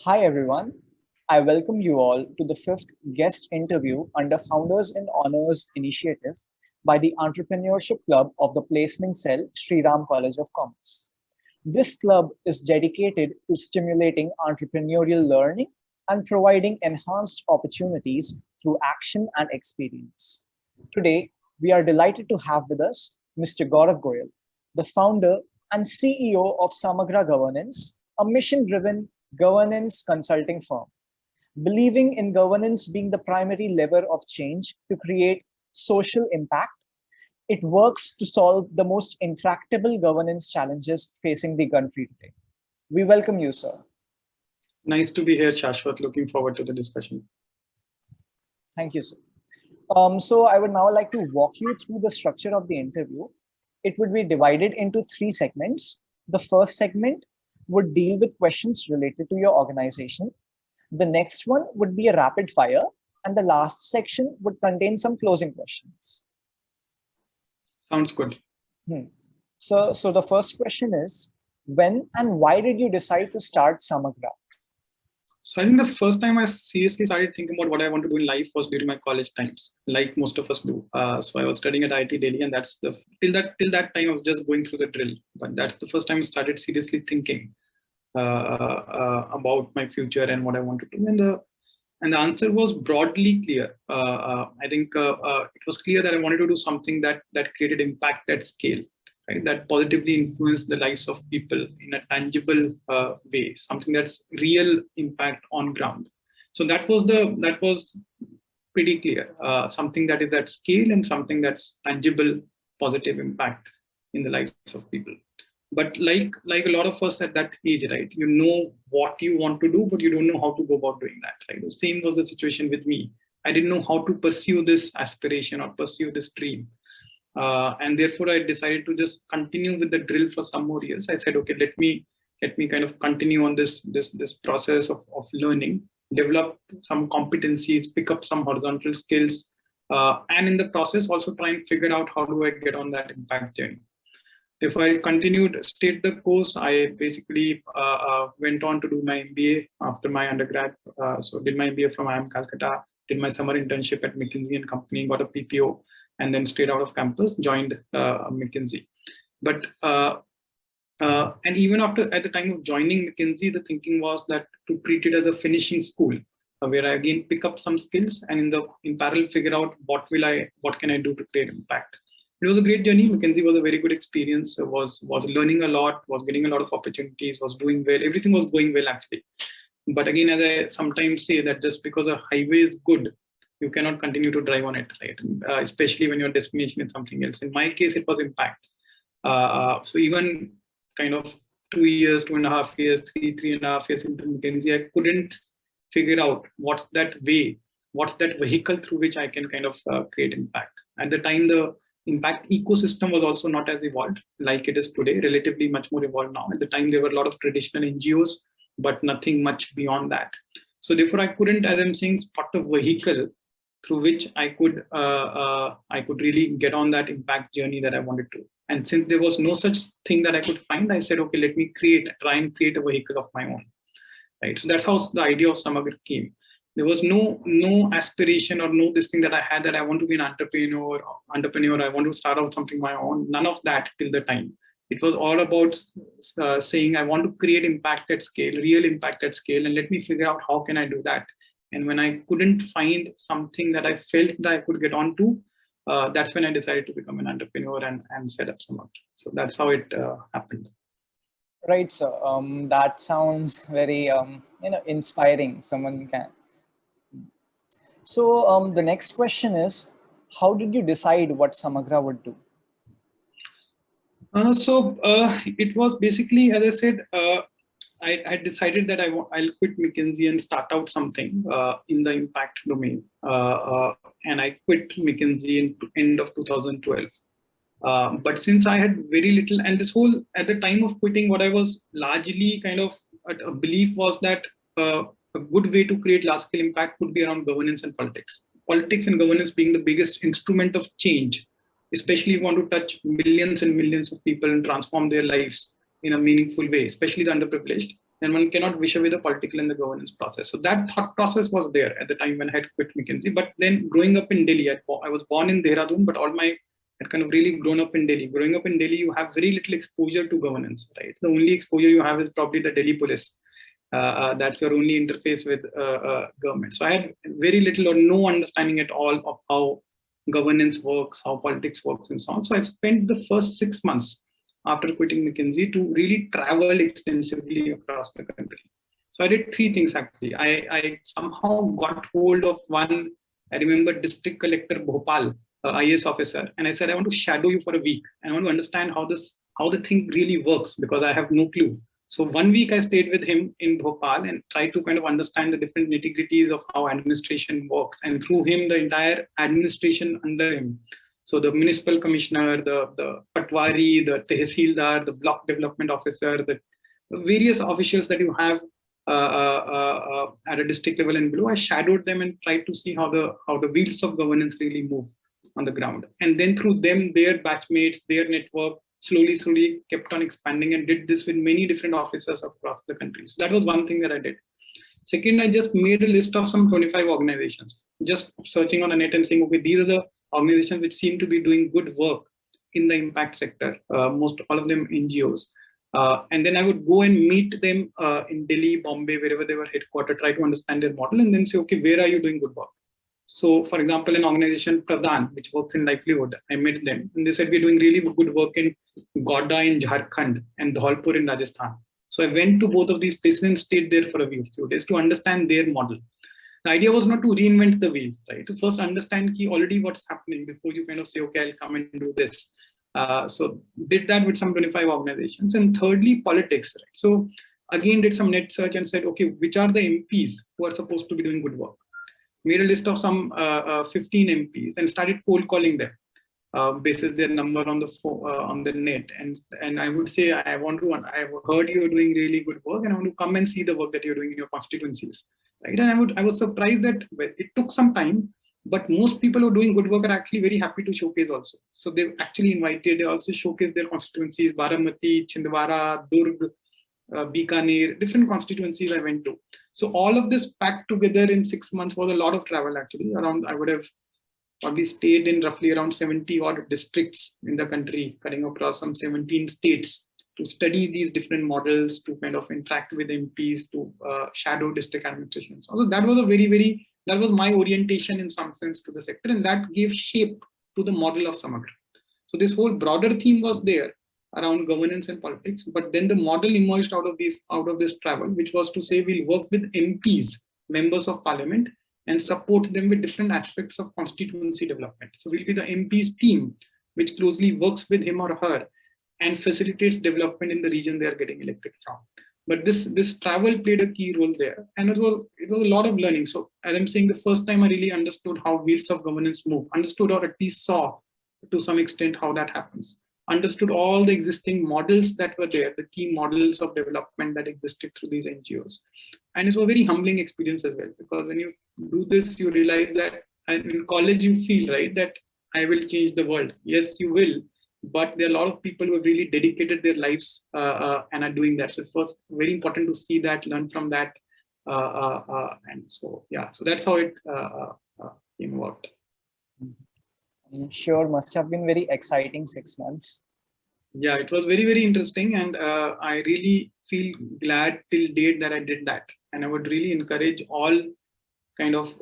Hi everyone. I welcome you all to the fifth guest interview under Founders in Honors initiative by the Entrepreneurship Club of the Placement Cell, Shri College of Commerce. This club is dedicated to stimulating entrepreneurial learning and providing enhanced opportunities through action and experience. Today, we are delighted to have with us Mr. Gaurav Goel, the founder and CEO of Samagra Governance, a mission-driven governance consulting firm. Believing in governance being the primary lever of change to create social impact, it works to solve the most intractable governance challenges facing the country today. We welcome you, sir. Nice to be here, Shashwat. Looking forward to the discussion. Thank you, sir. So I would now like to walk you through the structure of the interview. It would be divided into three segments. The first segment would deal with questions related to your organization. The next one would be a rapid fire, and the last section would contain some closing questions. Sounds good. So the first question is, when and why did you decide to start Samagra? So I think the first time I seriously started thinking about what I want to do in life was during my college times, like most of us do. So I was studying at IIT Delhi, and that's till that time I was just going through the drill. But that's the first time I started seriously thinking about my future and what I want to do. And the answer was broadly clear. I think it was clear that I wanted to do something that created impact at scale, right? That positively influenced the lives of people in a tangible way, something that's real impact on ground. So that was pretty clear. Something that is at scale and something that's tangible, positive impact in the lives of people. But like a lot of us at that age, right? You know what you want to do, but you don't know how to go about doing that, right? The same was the situation with me. I didn't know how to pursue this aspiration or pursue this dream. And therefore I decided to just continue with the drill for some more years. I said, okay, let me kind of continue on this process of learning, develop some competencies, pick up some horizontal skills, and in the process also try and figure out how do I get on that impact journey. If I stayed the course, I basically went on to do my MBA after my undergrad. So did my MBA from IIM Calcutta, did my summer internship at McKinsey & Company, got a PPO, and then straight out of campus, joined McKinsey. But and even at the time of joining McKinsey, the thinking was that to treat it as a finishing school, where I again pick up some skills and in parallel figure out what can I do to create impact. It was a great journey. McKinsey was a very good experience. Was learning a lot, was getting a lot of opportunities, was doing well. Everything was going well actually. But again, as I sometimes say, that just because a highway is good, you cannot continue to drive on it, right? Especially when your destination is something else. In my case, it was impact. So even kind of 2 years, 2.5 years, 3.5 years into McKinsey, I couldn't figure out what's that vehicle through which I can kind of create impact. At the time, the impact ecosystem was also not as evolved like it is today, relatively much more evolved now. At the time, there were a lot of traditional NGOs, but nothing much beyond that. So therefore, I couldn't, as I'm saying, spot a vehicle through which I could really get on that impact journey that I wanted to. And since there was no such thing that I could find, I said, okay, let me try and create a vehicle of my own. Right. So that's how the idea of Samagra came. There was no aspiration or no this thing that I had that I want to be an entrepreneur, I want to start out something my own. None of that till the time. It was all about saying I want to create impact at scale, real impact at scale, and let me figure out how can I do that. And when I couldn't find something that I felt that I could get onto, that's when I decided to become an entrepreneur and set up Samagra. So that's how it happened. Right, sir. That sounds very inspiring. Someone can. So the next question is, how did you decide what Samagra would do? So it was basically, as I said, I decided that I'll quit McKinsey and start out something in the impact domain. And I quit McKinsey in end of 2012. But since I had very little, and at the time of quitting, what I was largely kind of a belief was that a good way to create large scale impact would be around governance and politics. Politics and governance being the biggest instrument of change, especially if you want to touch millions and millions of people and transform their lives in a meaningful way, especially the underprivileged. then one cannot wish away the political and the governance process. So that thought process was there at the time when I had quit McKinsey. But then growing up in Delhi, I was born in Dehradun, but all my had kind of really grown up in Delhi. Growing up in Delhi, you have very little exposure to governance, right? The only exposure you have is probably the Delhi police. That's your only interface with government. So I had very little or no understanding at all of how governance works, how politics works, and so on. So I spent the first 6 months after quitting McKinsey to really travel extensively across the country. So I did three things actually. I somehow got hold of one, I remember District Collector Bhopal, IAS officer, and I said, I want to shadow you for a week. And I want to understand how the thing really works because I have no clue. So 1 week I stayed with him in Bhopal and tried to kind of understand the different nitty-gritties of how administration works. And through him, the entire administration under him. So the municipal commissioner, the patwari, the tehsildar, the block development officer, the various officials that you have at a district level and below, I shadowed them and tried to see how the wheels of governance really move on the ground. And then through them, their batchmates, their network, slowly kept on expanding and did this with many different officers across the country. So that was one thing that I did. Second, I just made a list of some 25 organizations, just searching on the net and saying, okay, these are the organizations which seem to be doing good work in the impact sector, most all of them NGOs. And then I would go and meet them in Delhi, Bombay, wherever they were headquartered, try to understand their model and then say, okay, where are you doing good work? So, for example, an organization, Pradhan, which works in livelihood, I met them and they said, we're doing really good work in Godda in Jharkhand and Dholpur in Rajasthan. So I went to both of these places and stayed there for a few days to understand their model. The idea was not to reinvent the wheel, right? To first understand already what's happening before you kind of say, okay, I'll come and do this. So did that with some 25 organizations. And thirdly, politics, right? So again, did some net search and said, okay, which are the MPs who are supposed to be doing good work? Made a list of some 15 MPs and started cold calling them, basis their number on the net. And I would say, I've heard you're doing really good work and I want to come and see the work that you're doing in your constituencies. Right? And I was surprised that it took some time, but most people who are doing good work are actually very happy to showcase also. So they've actually invited, they also showcase their constituencies, Baramati, Chhindwara, Durg, Bikaner, different constituencies I went to. So all of this packed together in 6 months was a lot of travel actually. I would have probably stayed in roughly around 70 odd districts in the country, cutting across some 17 states to study these different models, to kind of interact with MPs, to shadow district administrations. So that was that was my orientation in some sense to the sector, and that gave shape to the model of Samagra. So this whole broader theme was there around governance and politics, but then the model emerged out of this travel, which was to say we'll work with MPs, members of parliament, and support them with different aspects of constituency development. So we'll be the MP's team, which closely works with him or her and facilitates development in the region they are getting elected from. But this travel played a key role there, and it was a lot of learning. So as I'm saying, the first time I really understood how wheels of governance move, understood or at least saw to some extent how that happens. Understood all the existing models that were there, the key models of development that existed through these NGOs. And it was a very humbling experience as well, because when you do this, you realize that in college you feel, right, that I will change the world. Yes, you will, but there are a lot of people who have really dedicated their lives and are doing that. So it was very important to see that, learn from that. And so, yeah, so that's how it came about. I'm sure must have been very exciting 6 months. Yeah, it was very interesting, and I really feel glad till date that I did that. And I would really encourage all kind of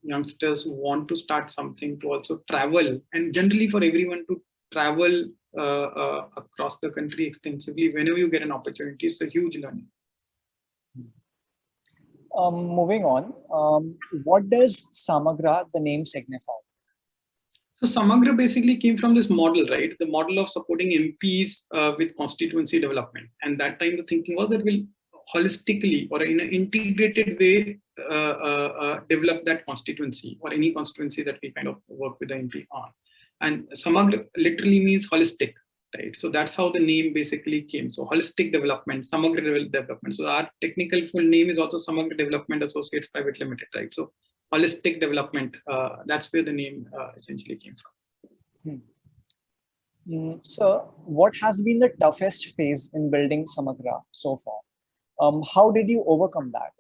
youngsters who want to start something to also travel, and generally for everyone to travel across the country extensively whenever you get an opportunity. It's a huge learning. Moving on, what does Samagra, the name, signify? So Samagra basically came from this model, right? The model of supporting MPs with constituency development. And that time the thinking was that we'll holistically or in an integrated way develop that constituency or any constituency that we kind of work with the MP on. And Samagra literally means holistic, right? So that's how the name basically came. So holistic development, Samagra development. So our technical full name is also Samagra Development Associates Private Limited, right? So holistic development, that's where the name essentially came from. So what has been the toughest phase in building Samagra so far? How did you overcome that?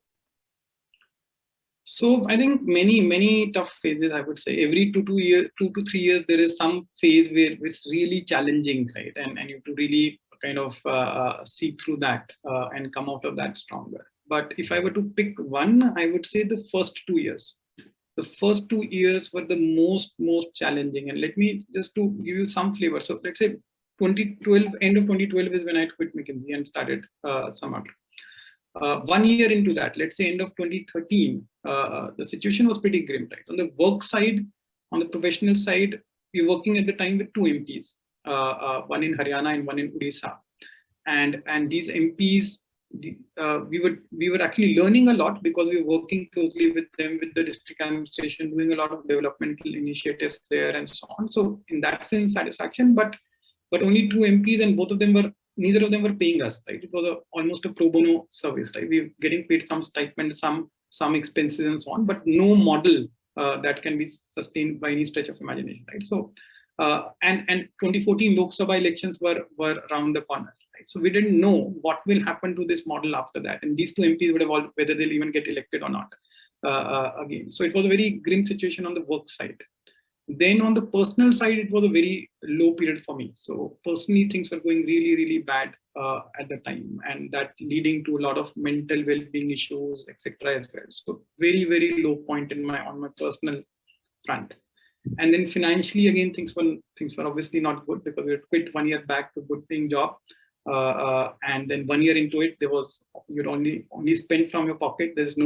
So I think many tough phases. I would say every 2 to 3 years, there is some phase where it's really challenging, right? And you have to really kind of see through that and come out of that stronger. But if I were to pick one, I would say the first 2 years. The first 2 years were the most challenging. And let me just to give you some flavor. So let's say 2012, end of 2012 is when I quit McKinsey and started Samagra. 1 year into that, let's say end of 2013, the situation was pretty grim, right? On the work side, on the professional side, we were working at the time with two MPs, one in Haryana and one in Odisha. And these MPs, we were actually learning a lot because we were working closely with them, with the district administration, doing a lot of developmental initiatives there and so on. So in that sense, satisfaction, but only two MPs, and neither of them were paying us, right? It was almost a pro bono service, right? We were getting paid some stipend, some expenses and so on, but no model that can be sustained by any stretch of imagination, right? So, and 2014 Lok Sabha elections were around the corner, right? So we didn't know what will happen to this model after that, and these two MPs would have all, whether they'll even get elected or not again. So it was a very grim situation on the work side. Then on the personal side, it was a very low period for me. So personally, things were going really bad at the time, and that leading to a lot of mental well-being issues, etc. as well. So very low point on my personal front. And then financially, again, things were obviously not good because we had quit 1 year back to good paying job, and then 1 year into it, you'd only spend from your pocket. There was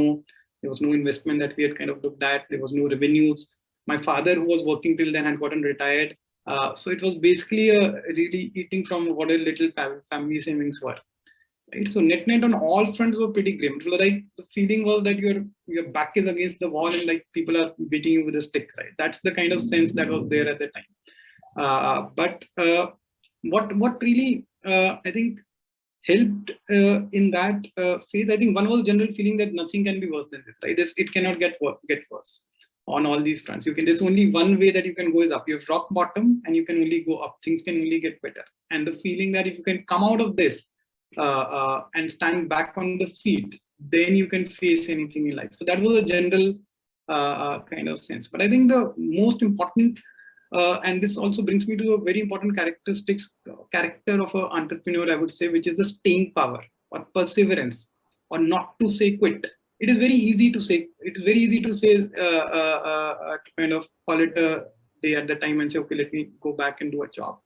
no investment that we had kind of looked at. There was no revenues. My father, who was working till then, had gotten retired. So it was basically really eating from what a little family savings were. Right? So net on all fronts were pretty grim. It was like the feeling was that your back is against the wall and like people are beating you with a stick. Right? That's the kind of sense that was there at the time. But what really I think helped in that phase, I think one was general feeling that nothing can be worse than this. Right? It cannot get worse. On all these fronts, there's only one way that you can go is up. You have rock bottom and you can only go up. Things can only get better. And the feeling that if you can come out of this and stand back on the feet, then you can face anything in life. So that was a general kind of sense. But I think the most important, and this also brings me to a very important character of an entrepreneur, I would say, which is the staying power or perseverance, or not to say quit. It is very easy to say. To kind of call it a day at the time and say, okay, let me go back and do a job.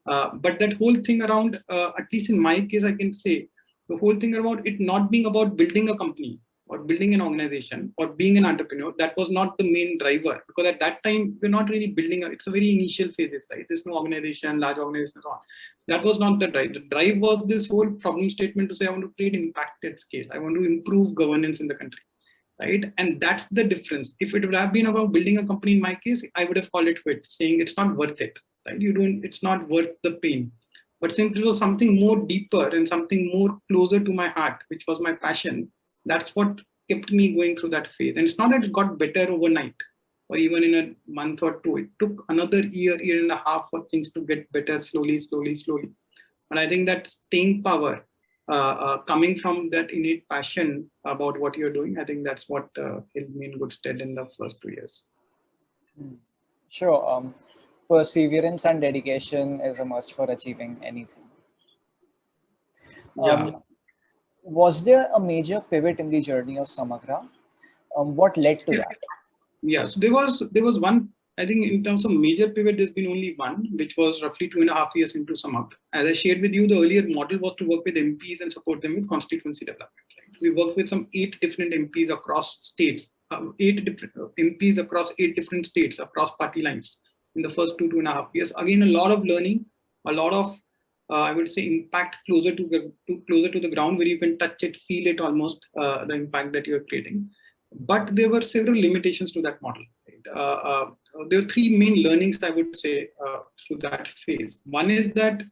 But that whole thing around, at least in my case, I can say the whole thing about it not being about building a company or building an organization or being an entrepreneur, that was not the main driver, because at that time we're not really building. It's a very initial phases, right? There's no organization, large organization, so on. That was not the drive. The drive was this whole problem statement to say, I want to create impact at scale. I want to improve governance in the country, right? And that's the difference. If it would have been about building a company, in my case, I would have called it quit, saying it's not worth it, right? It's not worth the pain. But since it was something more deeper and something more closer to my heart, which was my passion, that's what kept me going through that phase. And it's not that it got better overnight or even in a month or two. It took another year and a half for things to get better slowly. And I think that staying power, coming from that innate passion about what you're doing, I think that's what held me in good stead in the first 2 years. Sure. Perseverance and dedication is a must for achieving anything. Was there a major pivot in the journey of Samagra? What led to that? Yes, there was one. I think in terms of major pivot, there's been only one, which was roughly 2.5 years into Samagra. As I shared with you, the earlier model was to work with MPs and support them with constituency development. Right? We worked with some 8 different MPs across states, 8 different MPs across 8 different states across party lines in the first 2.5 years. Again, a lot of learning, a lot of I would say impact closer to the ground, where you can touch it, feel it almost, the impact that you're creating. But there were several limitations to that model. Right? There are 3 main learnings, I would say, through that phase. One is that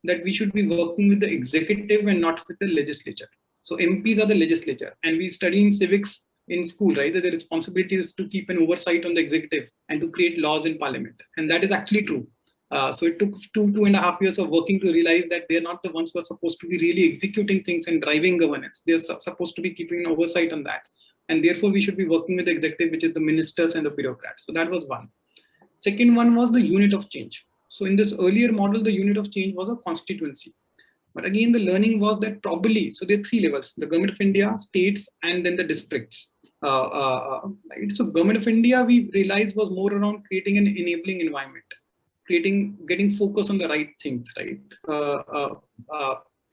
we should be working with the executive and not with the legislature. So MPs are the legislature, and we study in civics in school, right? That the responsibility is to keep an oversight on the executive and to create laws in parliament. And that is actually true. So it took 2.5 years of working to realize that they're not the ones who are supposed to be really executing things and driving governance. They're supposed to be keeping an oversight on that. And therefore, we should be working with the executive, which is the ministers and the bureaucrats. So that was one. Second one was the unit of change. So in this earlier model, the unit of change was a constituency. But again, the learning was that probably, so there are three levels: the government of India, states, and then the districts. Right? So government of India, we realized, was more around creating an enabling environment, getting focus on the right things, right?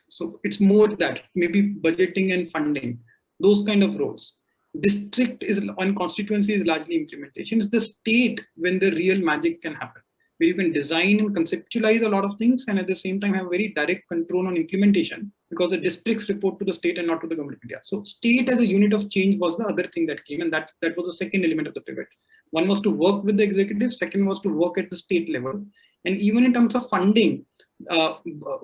So it's more that maybe budgeting and funding, those kind of roles. District is on constituency is largely implementation. It's the state when the real magic can happen, where you can design and conceptualize a lot of things and at the same time have very direct control on implementation, because the districts report to the state and not to the government of India. So state as a unit of change was the other thing that came, and that was the second element of the pivot. One was to work with the executive, second was to work at the state level. And even in terms of funding,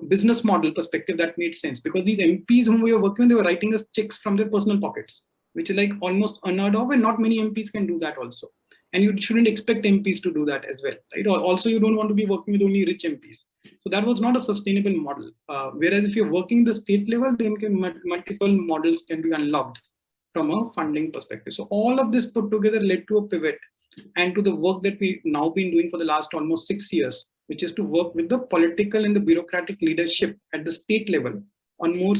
business model perspective, that made sense, because these MPs whom we were working with, they were writing us checks from their personal pockets, which is like almost unheard of, and not many MPs can do that also. And you shouldn't expect MPs to do that as well, right? Also, you don't want to be working with only rich MPs. So that was not a sustainable model. Whereas if you're working the state level, then multiple models can be unlocked from a funding perspective. So all of this put together led to a pivot and to the work that we've now been doing for the last almost 6 years, which is to work with the political and the bureaucratic leadership at the state level on more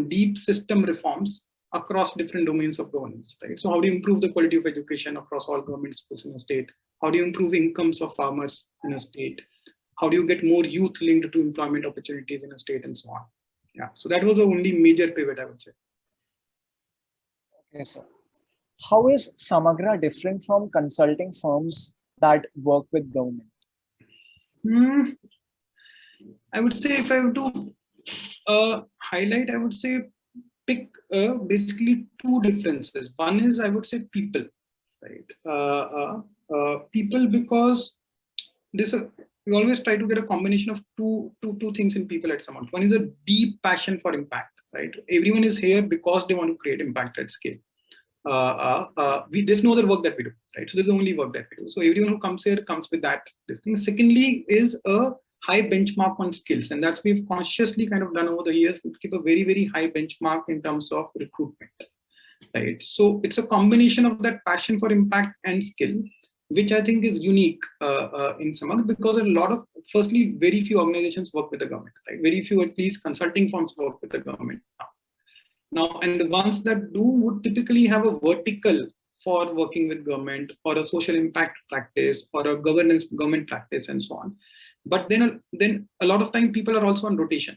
deep system reforms across different domains of governance, right? So how do you improve the quality of education across all government schools in a state? How do you improve incomes of farmers in a state? How do you get more youth linked to employment opportunities in a state, and so on? Yeah, so that was the only major pivot, I would say. Okay, sir. How is Samagra different from consulting firms that work with government? I would say, if I have to highlight, I would say pick basically two differences. One is, I would say, people, right? People, because this we always try to get a combination of two things in people at some point. One is a deep passion for impact, right? Everyone is here because they want to create impact at scale. There's no other work that we do, right? So there's only work that we do. So everyone who comes here comes with that. This thing. Secondly, is a high benchmark on skills, and that's we've consciously kind of done over the years. We keep a very, very high benchmark in terms of recruitment, right? So it's a combination of that passion for impact and skill, which I think is unique in Samagra, because a lot of, firstly, very few organizations work with the government, right? Very few, at least, consulting firms work with the government now, and the ones that do would typically have a vertical for working with government, or a social impact practice, or a government practice, and so on. But then a lot of time people are also on rotation,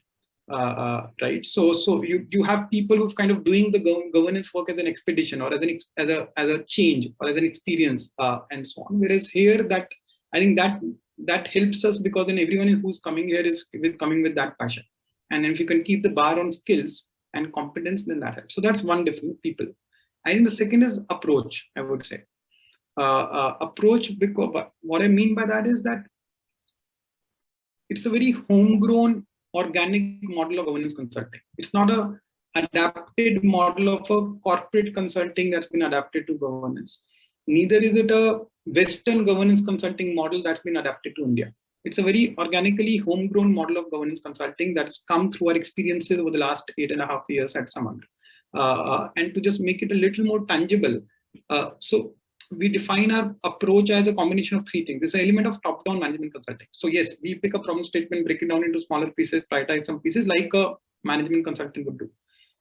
right? So you have people who've kind of doing the governance work as an expedition, or as a change, or as an experience, and so on. Whereas here, that I think that helps us, because then everyone who's coming here is coming with that passion, and if you can keep the bar on skills and competence, then that helps. So that's one different people. I think the second is approach, I would say. Approach, because what I mean by that is that it's a very homegrown, organic model of governance consulting. It's not a adapted model of a corporate consulting that's been adapted to governance. Neither is it a Western governance consulting model that's been adapted to India. It's a very organically homegrown model of governance consulting that's come through our experiences over the last 8.5 years at Samagra. And to just make it a little more tangible, so we define our approach as a combination of three things. There's an element of top-down management consulting. So yes, we pick a problem statement, break it down into smaller pieces, prioritize some pieces like a management consultant would do.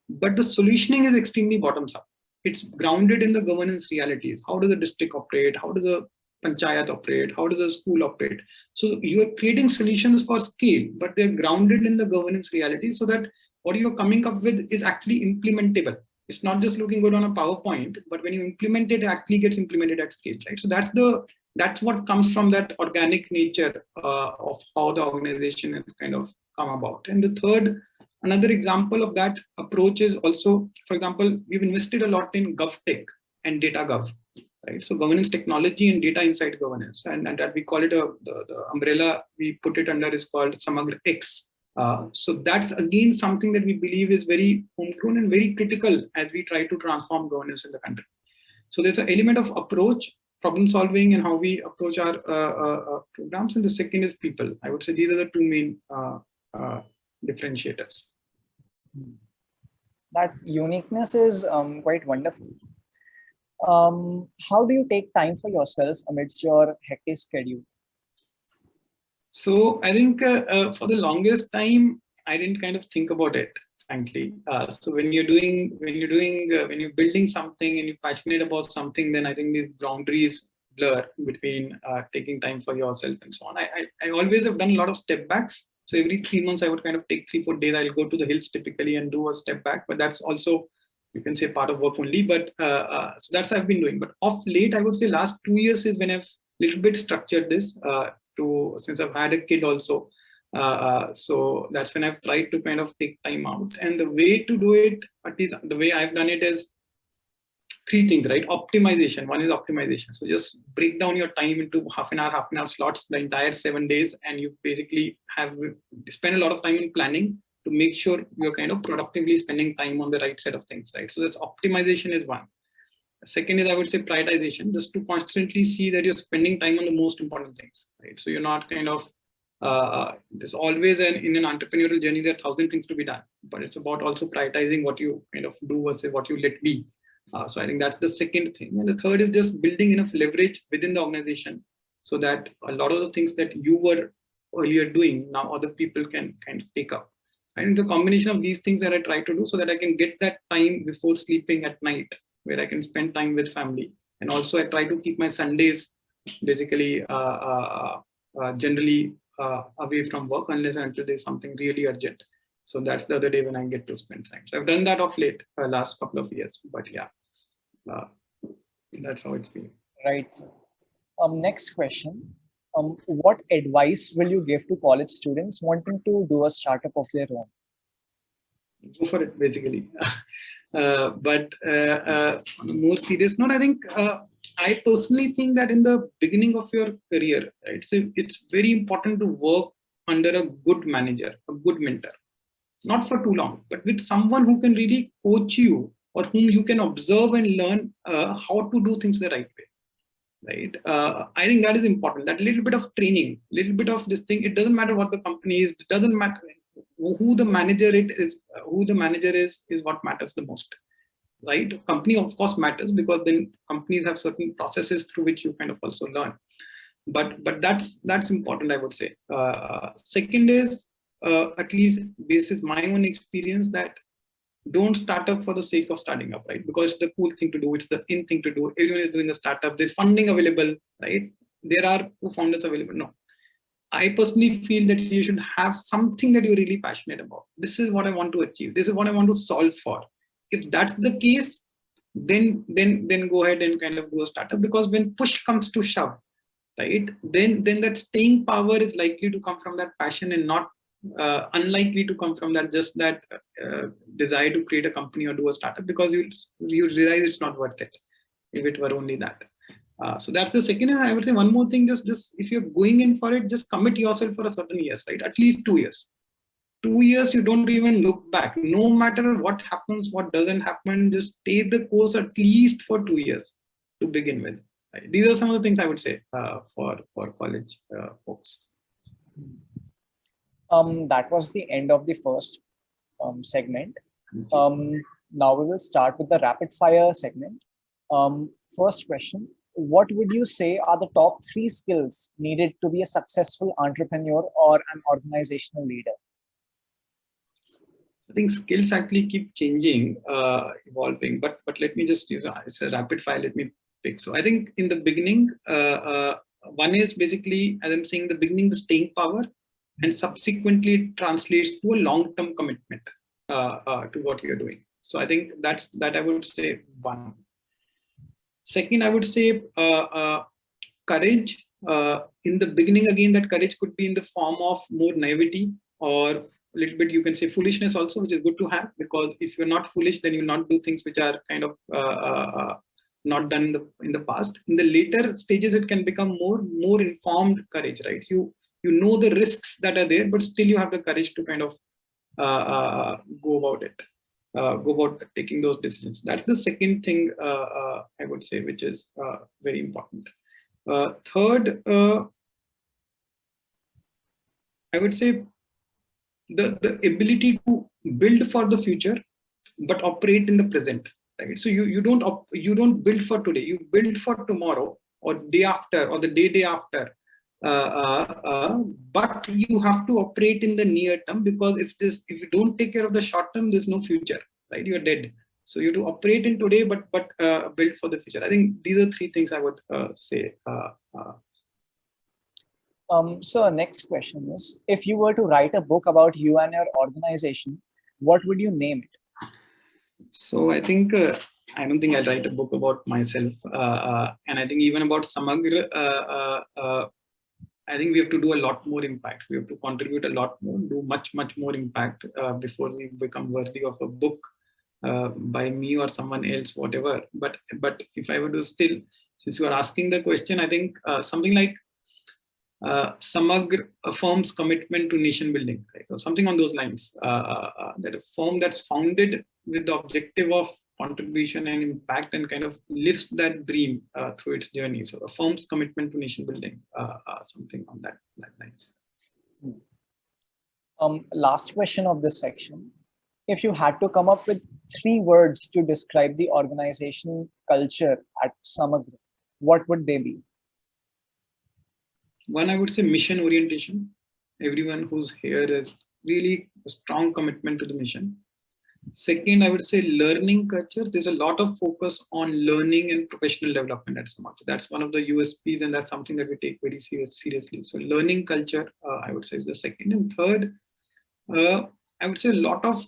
But the solutioning is extremely bottoms up. It's grounded in the governance realities. How does the district operate? How does the panchayat operate? How does the school operate? So you are creating solutions for scale, but they're grounded in the governance reality, so that what you're coming up with is actually implementable. It's not just looking good on a PowerPoint, but when you implement it, it actually gets implemented at scale, right? So that's what comes from that organic nature of how the organization has kind of come about. And the third, another example of that approach is also, for example, we've invested a lot in GovTech and data gov, right? So governance technology and data inside governance, and that we call it the umbrella we put it under is called Samagra X. So that's again something that we believe is very homegrown and very critical as we try to transform governance in the country. So there's an element of approach, problem solving and how we approach our programs, and the second is people. I would say these are the two main differentiators. That uniqueness is quite wonderful. How do you take time for yourself amidst your hectic schedule? So I think for the longest time, I didn't kind of think about it, frankly. So when you're building something and you're passionate about something, then I think these boundaries blur between taking time for yourself and so on. I always have done a lot of step backs. So every 3 months, I would kind of take 3-4 days. I'll go to the hills typically and do a step back. But that's also, you can say, part of work only. But so that's what I've been doing. But of late, I would say last 2 years is when I've little bit structured this. Since I've had a kid also, so that's when I've tried to kind of take time out. And the way to do it, at least the way I've done it, is 3 things, right? Optimization. One is optimization. So just break down your time into half an hour slots the entire 7 days, and you basically spend a lot of time in planning to make sure you're kind of productively spending time on the right set of things, right? So that's optimization is one. Second is, I would say, prioritization, just to constantly see that you're spending time on the most important things, right? So you're not kind of, there's always in an entrepreneurial journey, there are 1,000 things to be done, but it's about also prioritizing what you kind of do versus what you let be. So I think that's the second thing. And the third is just building enough leverage within the organization so that a lot of the things that you were earlier doing, now other people can kind of take up. I think the combination of these things that I try to do so that I can get that time before sleeping at night, where I can spend time with family. And also I try to keep my Sundays basically generally away from work unless and until there's something really urgent. So that's the other day when I get to spend time. So I've done that of late, last couple of years. But yeah, that's how it's been. Right. Next question. What advice will you give to college students wanting to do a startup of their own? Go for it, basically. But on a more serious note, I think I personally think that in the beginning of your career, right, so it's very important to work under a good manager, a good mentor, not for too long, but with someone who can really coach you or whom you can observe and learn how to do things the right way. Right. I think that is important. That little bit of training, little bit of this thing. It doesn't matter what the company is. It doesn't matter who the manager is. Who the manager is what matters the most. Right. Company of course matters because then companies have certain processes through which you kind of also learn. But that's important, I would say. Second is at least basis my own experience that don't start up for the sake of starting up, right? Because it's the cool thing to do, it's the in thing to do. Everyone is doing a startup, there's funding available, right? There are co-founders available. No, I personally feel that you should have something that you're really passionate about. This is what I want to achieve. This is what I want to solve for. If that's the case, then go ahead and kind of do a startup, because when push comes to shove, right, then that staying power is likely to come from that passion and not unlikely to come from that just that desire to create a company or do a startup, because you realize it's not worth it if it were only that. So that's the second. And I would say one more thing, just if you're going in for it, just commit yourself for a certain years, right? At least 2 years. 2 years, you don't even look back. No matter what happens, what doesn't happen, just take the course at least for 2 years to begin with. Right? These are some of the things I would say for college folks. That was the end of the first segment. Now we will start with the rapid fire segment. First question: what would you say are the top 3 skills needed to be a successful entrepreneur or an organizational leader? I think skills actually keep changing, evolving. But let me just use it's a rapid fire. Let me pick. So I think in the beginning, one is basically, as I'm saying, the beginning, the staying power, and subsequently it translates to a long-term commitment to what you're doing. So I think that I would say one. Second, I would say courage. In the beginning, again, that courage could be in the form of more naivety or a little bit, you can say, foolishness also, which is good to have, because if you're not foolish, then you'll not do things which are kind of not done in the past. In the later stages, it can become more informed courage, right? You know the risks that are there, but still you have the courage to kind of go about it. go about taking those decisions. That's the second thing I would say, which is very important. Third, I would say the ability to build for the future, but operate in the present. Right? So you don't build for today. You build for tomorrow or day after or the day after. But you have to operate in the near term, because if you don't take care of the short term, there's no future. Right? You're dead. So you have to operate in today, but build for the future. I think these are three things I would say. So next question is, if you were to write a book about you and your organization, what would you name it? So I think I don't think I'll write a book about myself, and I think even about Samagra. I think we have to do a lot more impact. We have to contribute a lot more, do much more impact before we become worthy of a book by me or someone else, whatever. But if I were to still, since you are asking the question, I think something like Samagra, a firm's commitment to nation building, right? Or something on those lines. That a firm that's founded with the objective of contribution and impact and kind of lives that dream through its journey. So a firm's commitment to nation building, something on that lines. Last question of this section. If you had to come up with 3 words to describe the organization culture at Samagra, what would they be? One, I would say mission orientation. Everyone who's here is really a strong commitment to the mission. Second, I would say learning culture. There's a lot of focus on learning and professional development at Samagra. That's one of the USPs, and that's something that we take very seriously. So learning culture, I would say, is the second. And third, I would say a lot of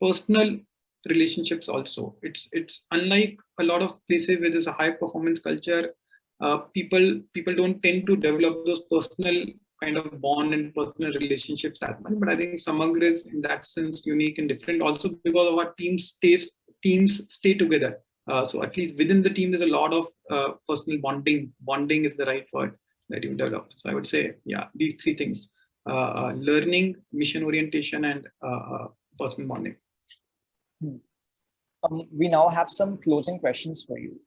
personal relationships also. It's unlike a lot of places where there's a high performance culture. People don't tend to develop those personal kind of bond and personal relationships that much. But I think Samagra is in that sense unique and different, also because of our teams stay together. So at least within the team, there's a lot of personal bonding. Bonding is the right word that you develop. So I would say, yeah, these 3 things: learning, mission orientation, and personal bonding. We now have some closing questions for you.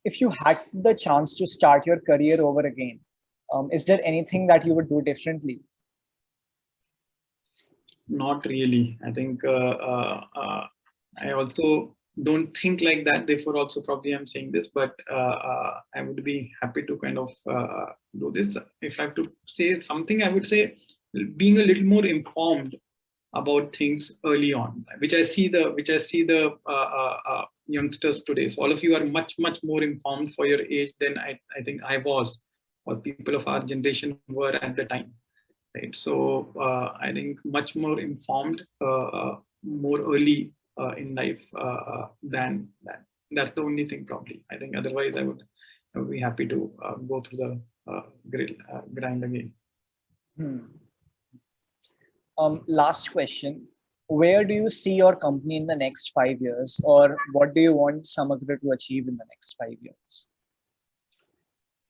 If you had the chance to start your career over again, is there anything that you would do differently? Not really. I think I also don't think like that. Therefore, also probably I'm saying this, but I would be happy to kind of do this. If I have to say something, I would say being a little more informed about things early on, which I see the youngsters today. So all of you are much more informed for your age than I think I was, or people of our generation were at the time. Right. So I think much more informed, more early in life than that. That's the only thing probably. I think otherwise I would be happy to go through the grind again. Last question. Where do you see your company in the next 5 years, or what do you want Samagra to achieve in the next 5 years?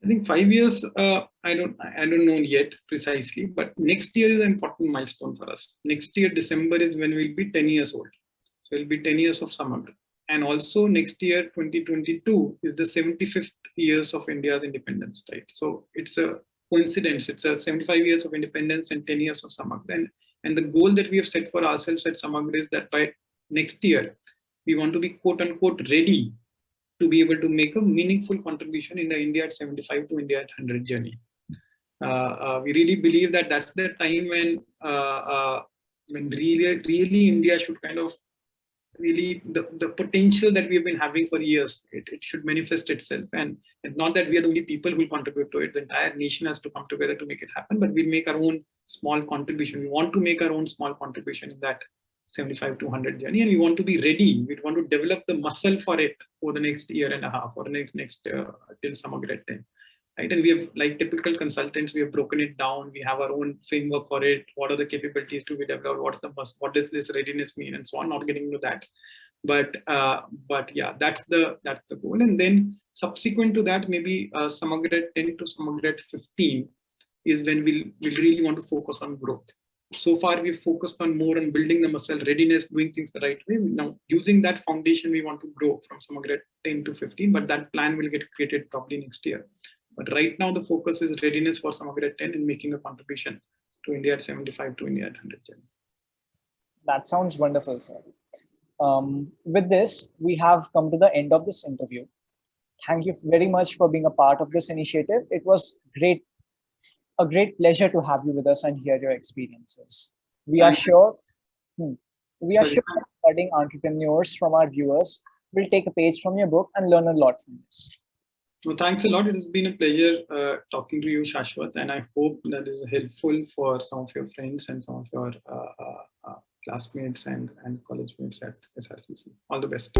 I think 5 years, I don't know yet precisely, but next year is an important milestone for us. Next year, December, is when we'll be 10 years old. So it'll be 10 years of Samagra. And also next year, 2022, is the 75th years of India's independence, right? So it's a coincidence. It's a 75 years of independence and 10 years of Samagra. And the goal that we have set for ourselves at Samagra is that by next year, we want to be quote unquote ready to be able to make a meaningful contribution in the India at 75 to India at 100 journey. We really believe that that's the time when really India should kind of really the potential that we've been having for years, it should manifest itself. And not that we are the only people who will contribute to it. The entire nation has to come together to make it happen, but we'll make our own small contribution. We want to make our own small contribution in that 75 to 100 journey, and we want to be ready. We want to develop the muscle for it for the next year and a half, or next till Samagra 10. Right? And we have, like typical consultants, we have broken it down. We have our own framework for it. What are the capabilities to be developed? What does this readiness mean, and so on. Not getting into that, but yeah, that's the goal. And then subsequent to that, maybe Samagra 10 to Samagra 15 is when we'll really want to focus on growth. so far we've focused on more on building the muscle readiness, doing things the right way. Now using that foundation, we want to grow from Samagra 10 to 15, but that plan will get created probably next year. But right now the focus is readiness for Samagra 10 and making a contribution to India at 75 to India at 100. That sounds wonderful, sir. With this, we have come to the end of this interview. Thank you very much for being a part of this initiative. It was a great pleasure to have you with us and hear your experiences. We are Thank you. sure, hmm, we are Sorry. sure that budding entrepreneurs from our viewers will take a page from your book and learn a lot from this. Well, thanks a lot. It has been a pleasure talking to you, Shashwat, and I hope that is helpful for some of your friends and some of your classmates and college mates at SRCC. All the best.